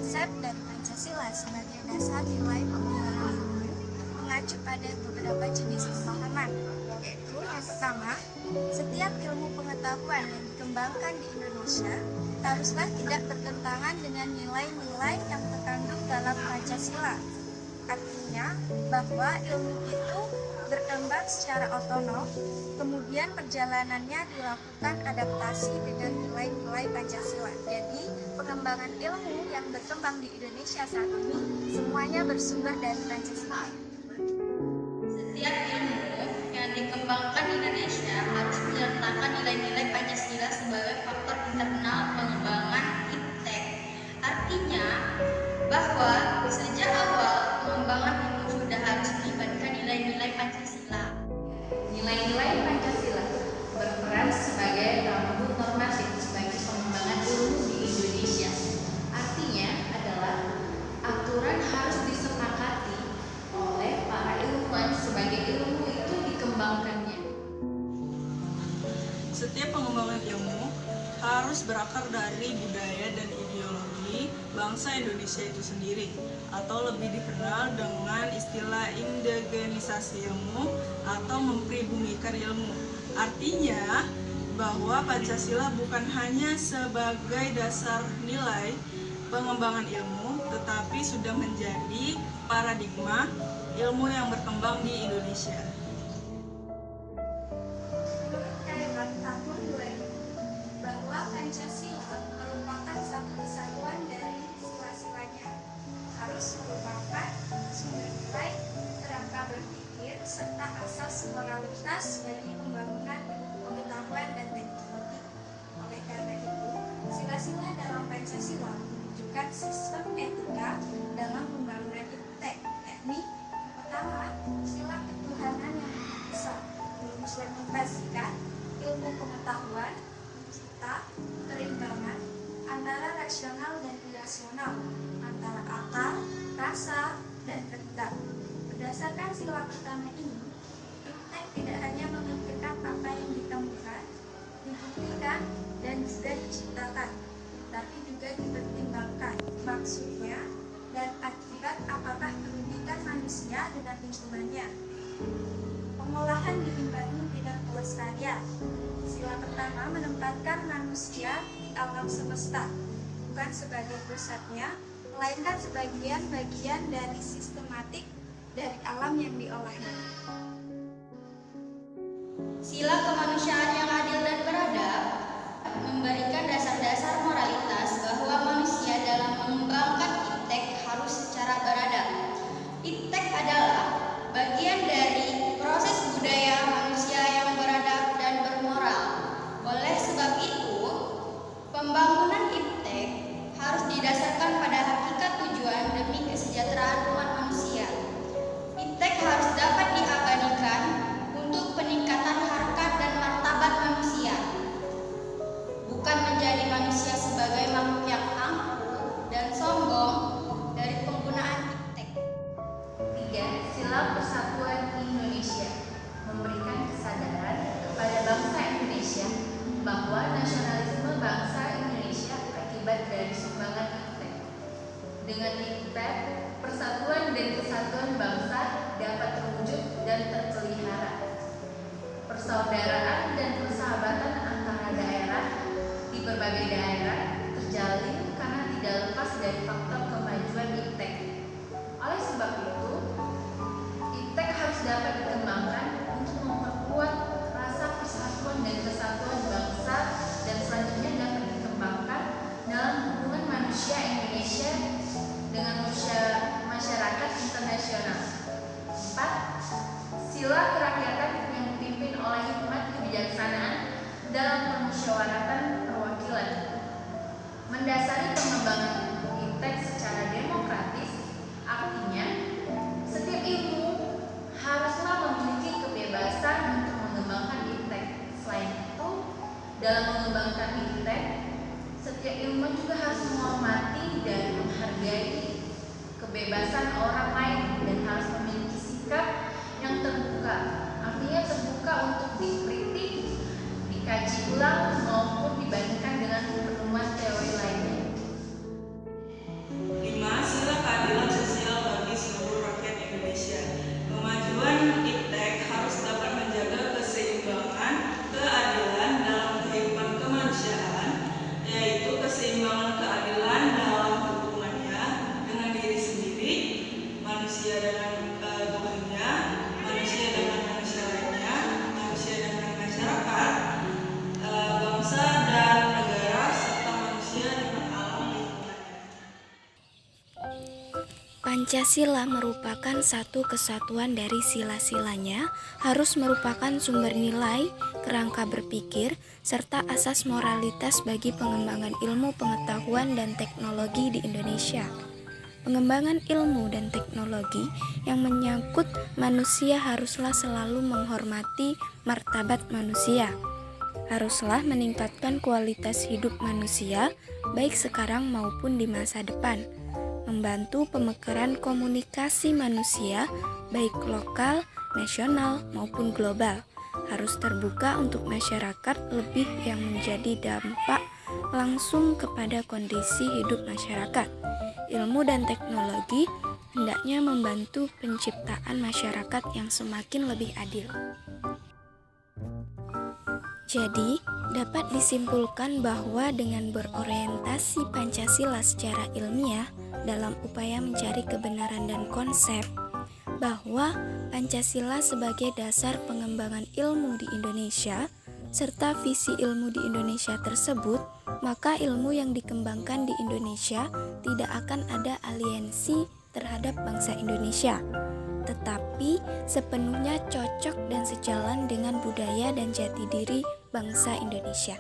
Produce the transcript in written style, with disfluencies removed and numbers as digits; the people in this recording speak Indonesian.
Konsep dari Pancasila sebagai dasar nilai pengetahuan mengacu pada beberapa jenis pemahaman, yaitu yang pertama, setiap ilmu pengetahuan yang dikembangkan di Indonesia haruslah tidak bertentangan dengan nilai-nilai yang terkandung dalam Pancasila. Artinya bahwa ilmu itu berkembang secara otonom, kemudian perjalanannya dilakukan adaptasi dengan nilai-nilai Pancasila. Jadi, pengembangan ilmu yang berkembang di Indonesia saat ini semuanya bersumber dari Pancasila. Setiap ilmu yang dikembangkan di Indonesia harus menyertakan nilai-nilai Pancasila sebagai faktor internal pengembangan IPTEK. Artinya bahwa sejak awal pengembangan ilmu sudah harus melibatkan nilai-nilai Pancasila. Nilai-nilai Pancasila berperan sebagai rambu normatif bagi pengembangan ilmu di Indonesia. Artinya adalah aturan harus disepakati oleh para ilmuwan sebagai ilmu itu dikembangkannya. Setiap pengembangan ilmu harus berakar dari budaya dan ideologi bangsa Indonesia itu sendiri, atau lebih dikenal dengan istilah indigenisasi ilmu atau mempribumikan ilmu. Artinya bahwa Pancasila bukan hanya sebagai dasar nilai pengembangan ilmu, tetapi sudah menjadi paradigma ilmu yang berkembang di Indonesia. Bahwa Pancasila merupakan satu kesatuan dari sila-silanya, harus merupakan sumber nilai, kerangka berpikir, serta asas moralitas bagi pembangunan pengetahuan dan teknologi. Oleh karena itu, sila-sila dalam Pancasila menunjukkan sistem etika dalam pembangunan IPTEK, yakni pertama, sila ketuhanan yang Maha Esa, mengimplementasikan ilmu pengetahuan kerimbangan antara rasional dan irasional, antara akal, rasa, dan kehendak. Berdasarkan sila pertama ini, IPTEK tidak hanya mengerjakan apa yang ditemukan, dibuktikan, dan juga diciptakan, tapi juga dipertimbangkan maksudnya dan akibat apakah merugikan manusia dengan lingkungannya. Pengolahan diimbangi dengan pelestarian. Sila pertama menempatkan manusia di alam semesta, bukan sebagai pusatnya, melainkan sebagian-bagian dari sistematik dari alam yang diolahnya. Sila kemanusiaan yang adil dan beradab memberikan dasar-dasar moralitas bahwa manusia dalam mengembangkan IPTEK harus secara beradab. IPTEK adalah bagian dari proses budaya manusia yang beradab dan bermoral. Oleh sebab itu, pembangunan IPTEK harus didasarkan pada hakikat tujuan demi kesejahteraan umat manusia. IPTEK harus dapat diabadikan untuk peningkatan harkat dan martabat manusia, bukan menjadi manusia sebagai makhluk yang angkuh dan sombong dari penggunaan IPTEK. 3. Sila Persatuan Indonesia memberikan kesadaran kepada bangsa Indonesia bahwa nasionalisme bangsa Indonesia akibat dari sumbangan IPTEK. Dengan IPTEK, persatuan dan kesatuan bangsa dapat terwujud dan terpelihara. Persaudaraan dan persahabatan antara daerah di berbagai daerah terjalin karena tidak lepas dari faktor kemajuan IPTEK. Oleh sebab itu, IPTEK harus dapat dikembangkan untuk memperkuat rasa persatuan dan kesatuan bangsa dan selanjutnya dapat dikembangkan dalam hubungan manusia Indonesia dengan masyarakat internasional. 4. Sila kerakyatan yang dipimpin oleh hikmat kebijaksanaan dalam permusyawaratan perwakilan. Mendasari pengembangan IPTEK secara demokratis, artinya setiap ilmu haruslah memiliki kebebasan untuk mengembangkan IPTEK. Selain itu, dalam mengembangkan IPTEK, setiap ilmu juga harus menghormati dan menghargai kebebasan orang lain dan harus memiliki sikap yang terbuka. Artinya terbuka untuk dikritik, dikaji ulang maupun dibandingkan dengan penemuan teori lainnya. Pancasila merupakan satu kesatuan dari sila-silanya, harus merupakan sumber nilai, kerangka berpikir, serta asas moralitas bagi pengembangan ilmu pengetahuan dan teknologi di Indonesia. Pengembangan ilmu dan teknologi yang menyangkut manusia haruslah selalu menghormati martabat manusia. Haruslah meningkatkan kualitas hidup manusia, baik sekarang maupun di masa depan. Membantu pemekaran komunikasi manusia, baik lokal, nasional, maupun global. Harus terbuka untuk masyarakat lebih yang menjadi dampak langsung kepada kondisi hidup masyarakat. Ilmu dan teknologi hendaknya membantu penciptaan masyarakat yang semakin lebih adil. Jadi, dapat disimpulkan bahwa dengan berorientasi Pancasila secara ilmiah dalam upaya mencari kebenaran dan konsep, bahwa Pancasila sebagai dasar pengembangan ilmu di Indonesia, serta visi ilmu di Indonesia tersebut, maka ilmu yang dikembangkan di Indonesia tidak akan ada aliensi terhadap bangsa Indonesia, tetapi sepenuhnya cocok dan sejalan dengan budaya dan jati diri bangsa Indonesia.